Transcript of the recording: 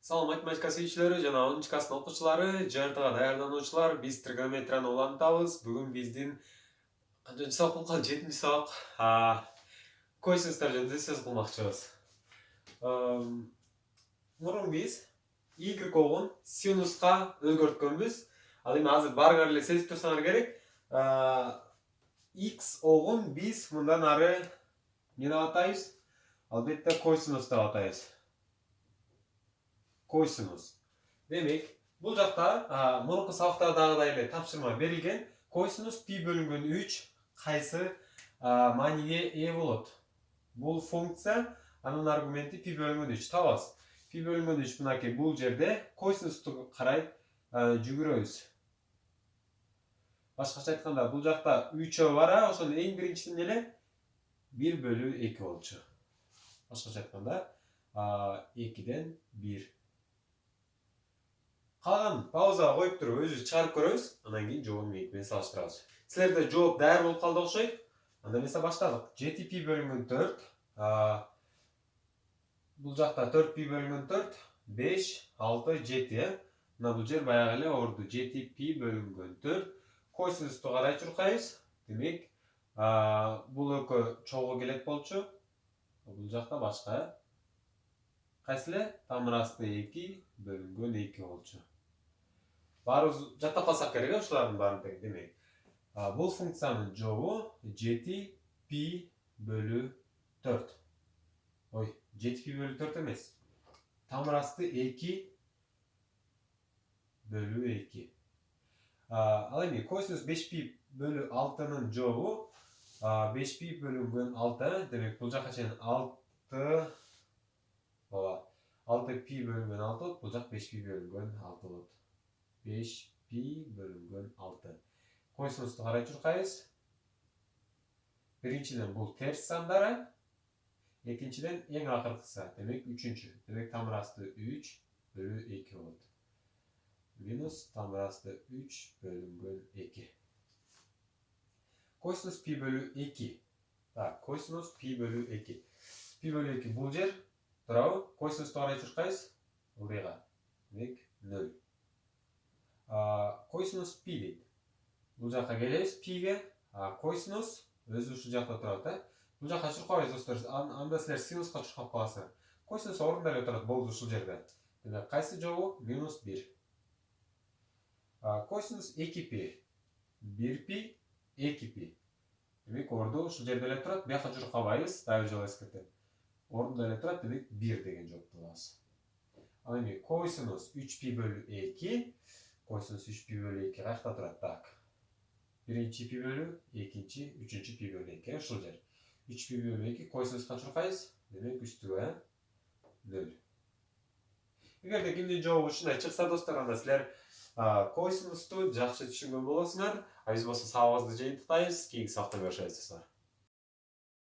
Салам математика сүйүүчүлөрү жана 10 класстын окуучулары, ЖРТга даярдануучулар, биз тригонометрияны улантабыз. Бүгүн биздин канчынчы сабак болуп калды? 7-нчи сабак. Койсинустар жөнүндө сөз кылмакчыбыз. Мурун биз y огун синуска өзгөрткөнбүз. Ал эми азыр баарыңар эле сезип турсаңар керек. X огун биз мындан ары эмне деп атайбыз? Албетте койсинус деп атайбыз. Койсинус. Демек, бул жакта мурунку сабактардагыдай эле тапшырма берилген. Койсинус пи бөлүнгөн 3 кайсы мааниге ээ болот? Бул функция, анын аргументи пи бөлүнгөн 3 табабыз. Пи бөлүнгөн 3 мынакей бул жерде койсинусту карай жүгүрөбүз. Башкача айтканда, бул жакта 3 бар, ошондо эң биринчиден эле 1/2 болчу. Башкача айтканда, 2ден 1. Калган паузага коюп туруп өзүбүз чыгарып көрөбүз, анан кийин жообун меники менен салыштырабыз. Силерде жооп даяр болуп калды окшойт. Анда эмесе баштадык. 7 пи бөлүнгөн 4. Бул жакта 4 пи бөлүнгөн 4, 5, 6, 7. Мына бул жер баягы эле орду. 7 пи бөлүнгөн 4. Койсинусту карай чуркайбыз. Демек, бул экөө чогуу келет болчу. Бул жакта башка. Кайсы эле? Тамыр асты 2 бөлүнгөн 2 болчу. Баарыбыз жаттап калсак керек, ушулардын баарын тең. Демек, бул функциянын жообу 7 пи бөлү 4. 7 пи бөлү 4 эмес. Тамыр асты 2 бөлү 2. Ал эми койсинус 5 пи бөлү 6-нын жообу 5 пи бөлүнгөн 6. Демек, бул жака чейин 6 пи бөлүнгөн 6 болот, бул жак 5 пи бөлүнгөн 6 болот. 5 пи бөлүнгөн 6. Койсинусту карай чуркайбыз. Биринчиден бул терс сандары, экинчиден эң акыркысы, демек 3-чү. Демек, тамыр асты 3 бөлү 2 болот. Минус тамыр асты 3 бөлүнгөн 2. Койсинус пи бөлү 2. Койсинус пи бөлү 2. Пи бөлү 2 бул жер турабы? Койсинусту карай чуркайбыз. Ылдыйга. Демек, 0. Койсинус пи дейт. Бул жака келебиз пиге. Койсинус өзү ушул жакта турат. Бул жака чуркабайбыз достор. Анда силер синуска чуркап каласыңар. Койсинус ордунда эле турат, болду ушул жерде. Демек, кайсы жообу? Минус 1. Койсинус 2 пи. 1 пи, 2 пи. Демек, орду ушул жерде эле турат. Бияка чуркабайбыз, дагы жолу эскертем. Ордунда эле турат, демек 1 деген жоопту алабыз. Ал эми койсинус 3 пи бөлү 2. Койсинус 3 пи бөлү 2 каякта турат? Так. Биринчи пи бөлү, экинчи, үчүнчү пи бөлү 2. Ушул жер. 3 пи бөлү 2 койсинуска чуркайбыз. Демек, үстүгө 0. Эгерде кимдин жообу ушундай чыкса достор, анда силер койсинусту жакшы түшүнгөн болосуңар. Биз болсо сабагыбызды жыйынтыктайбыз. Кийинки сабакта көрүшөбүз достор.